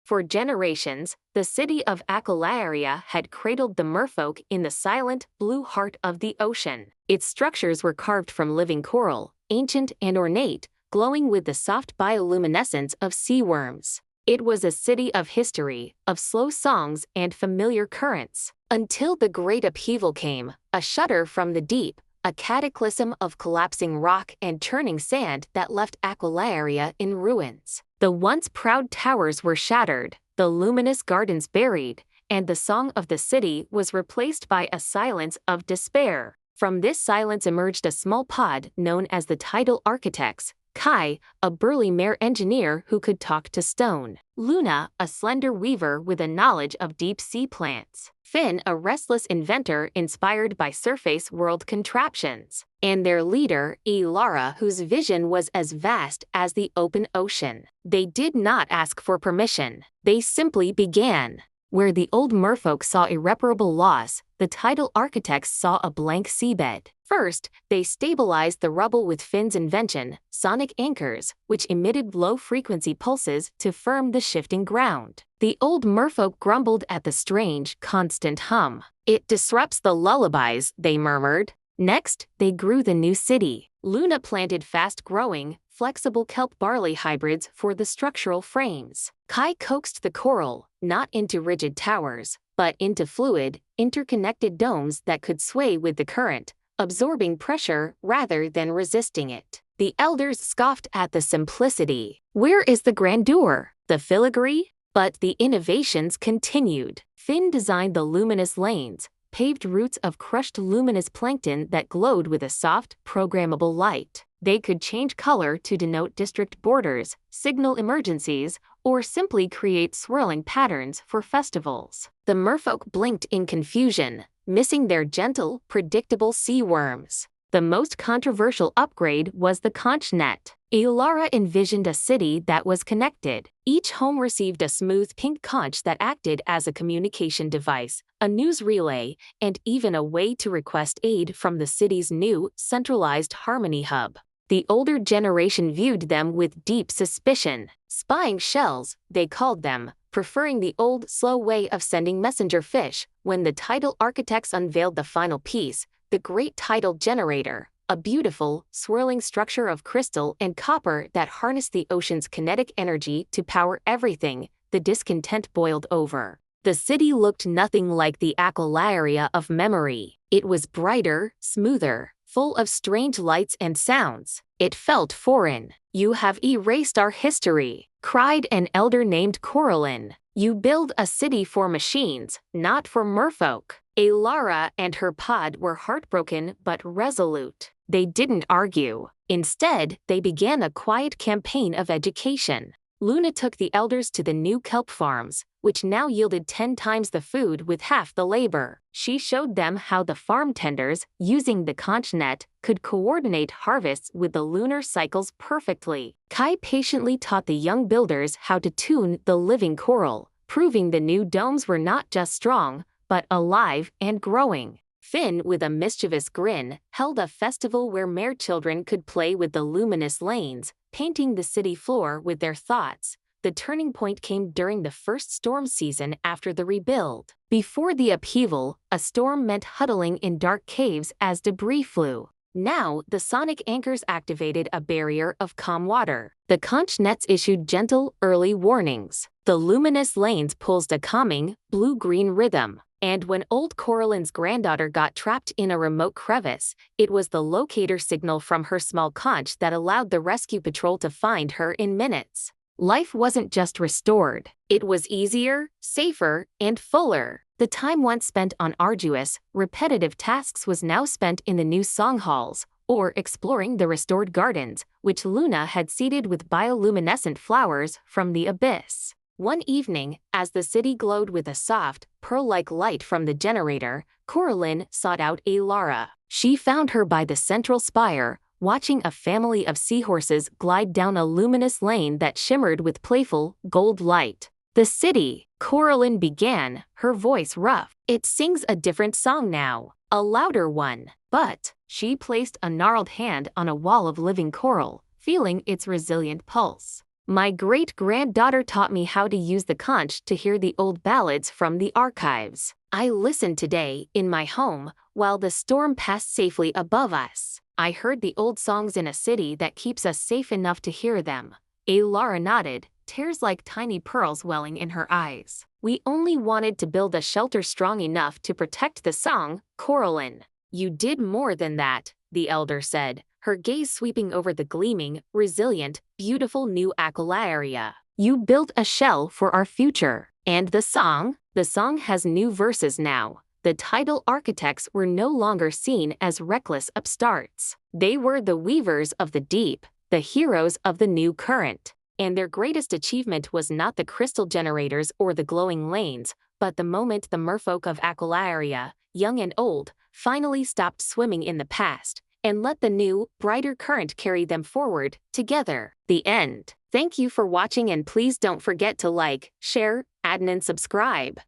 For generations, the city of Aqualaria had cradled the merfolk in the silent, blue heart of the ocean. Its structures were carved from living coral, ancient and ornate, glowing with the soft bioluminescence of sea worms. It was a city of history, of slow songs and familiar currents. Until the great upheaval came, a shudder from the deep, a cataclysm of collapsing rock and churning sand that left Aqualaria in ruins. The once proud towers were shattered, the luminous gardens buried, and the song of the city was replaced by a silence of despair. From this silence emerged a small pod known as the Tidal Architects, Kai, a burly mare engineer who could talk to stone; Luna, a slender weaver with a knowledge of deep-sea plants; Finn, a restless inventor inspired by surface world contraptions; and their leader, Elara, whose vision was as vast as the open ocean. They did not ask for permission. They simply began. Where the old merfolk saw irreparable loss, the Tidal Architects saw a blank seabed. First, they stabilized the rubble with Finn's invention, sonic anchors, which emitted low-frequency pulses to firm the shifting ground. The old merfolk grumbled at the strange, constant hum. "It disrupts the lullabies," they murmured. Next, they grew the new city. Luna planted fast-growing, flexible kelp barley hybrids for the structural frames. Kai coaxed the coral, not into rigid towers, but into fluid, interconnected domes that could sway with the current, absorbing pressure rather than resisting it. The elders scoffed at the simplicity. Where is the grandeur, the filigree? But the innovations continued. Finn designed the luminous lanes, paved routes of crushed luminous plankton that glowed with a soft, programmable light. They could change color to denote district borders, signal emergencies, or simply create swirling patterns for festivals. The merfolk blinked in confusion, missing their gentle, predictable sea worms. The most controversial upgrade was the conch net. Elara envisioned a city that was connected. Each home received a smooth pink conch that acted as a communication device, a news relay, and even a way to request aid from the city's new, centralized harmony hub. The older generation viewed them with deep suspicion. Spying shells, they called them, preferring the old, slow way of sending messenger fish. When the Tidal Architects unveiled the final piece, the Great Tidal Generator, a beautiful, swirling structure of crystal and copper that harnessed the ocean's kinetic energy to power everything, the discontent boiled over. The city looked nothing like the Aqualaria of memory. It was brighter, smoother, full of strange lights and sounds. It felt foreign. "You have erased our history," cried an elder named Coraline. "You build a city for machines, not for merfolk." Elara and her pod were heartbroken but resolute. They didn't argue. Instead, they began a quiet campaign of education. Luna took the elders to the new kelp farms, which now yielded 10 times the food with half the labor. She showed them how the farm tenders, using the conch net, could coordinate harvests with the lunar cycles perfectly. Kai patiently taught the young builders how to tune the living coral, proving the new domes were not just strong, but alive and growing. Finn, with a mischievous grin, held a festival where mere children could play with the luminous lanes, painting the city floor with their thoughts. The turning point came during the first storm season after the rebuild. Before the upheaval, a storm meant huddling in dark caves as debris flew. Now, the sonic anchors activated a barrier of calm water. The conch nets issued gentle, early warnings. The luminous lanes pulsed a calming, blue-green rhythm. And when old Coraline's granddaughter got trapped in a remote crevice, it was the locator signal from her small conch that allowed the rescue patrol to find her in minutes. Life wasn't just restored. It was easier, safer, and fuller. The time once spent on arduous, repetitive tasks was now spent in the new song halls, or exploring the restored gardens, which Luna had seeded with bioluminescent flowers from the abyss. One evening, as the city glowed with a soft, pearl-like light from the generator, Coraline sought out Elara. She found her by the central spire, watching a family of seahorses glide down a luminous lane that shimmered with playful, gold light. "The city," Coraline began, her voice rough. "It sings a different song now, a louder one." But she placed a gnarled hand on a wall of living coral, feeling its resilient pulse. My great-granddaughter taught me how to use the conch to hear the old ballads from the archives. I listened today, in my home, while the storm passed safely above us. I heard the old songs in a city that keeps us safe enough to hear them. Elara nodded, tears like tiny pearls welling in her eyes. We only wanted to build a shelter strong enough to protect the song, Coraline. You did more than that, the elder said, her gaze sweeping over the gleaming, resilient, beautiful new Aqualaria. You built a shell for our future. And the song? The song has new verses now. The Tidal Architects were no longer seen as reckless upstarts. They were the weavers of the deep, the heroes of the new current. And their greatest achievement was not the crystal generators or the glowing lanes, but the moment the merfolk of Aqualaria, young and old, finally stopped swimming in the past and let the new, brighter current carry them forward, together. The end. Thank you for watching, and please don't forget to like, share, add and subscribe.